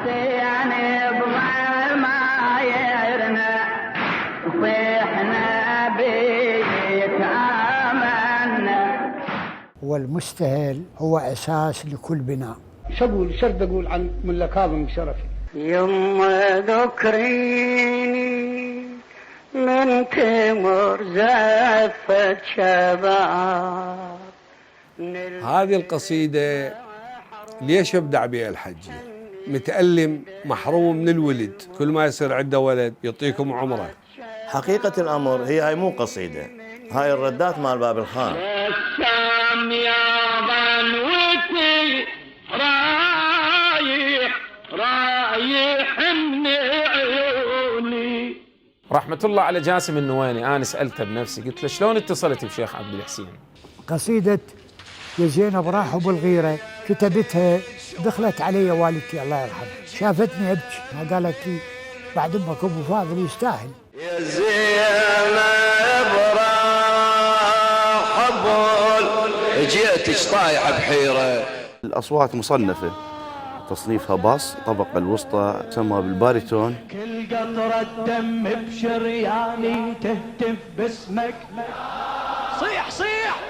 يعني بضمايرنا وإحنا بيك آمنا. والمستهل هو أساس لكل بناء. شو أقول عن ملا كاظم شرفي؟ يم ذكريني من تمر زفت شباب. هذه القصيدة ليش ابدع بها الحجي؟ متألم محروم من الولد، كل ما يصير عنده ولد يعطيكم عمره. حقيقة الأمر هاي مو قصيدة، هاي الردات مال باب الخان. الشام يا ظنوتي رايح من عيوني. رحمة الله على جاسم النويني، أنا سألته بنفسي قلت له شلون اتصلت بشيخ عبد الحسين؟ قصيدة يا زينب راحوا بالغيرة كتبتها، دخلت علي والدتي الله يرحمها، شافتني أبكي، قالت لي بعد أمك أبو فاضل يستاهل. يا زينب راح جيتك طايحة بحيرة. الأصوات مصنفة، تصنيفها باص، طبقة الوسطى تسمى بالباريتون. كل قطرة دم بشرياني تهتف باسمك. صيح صيح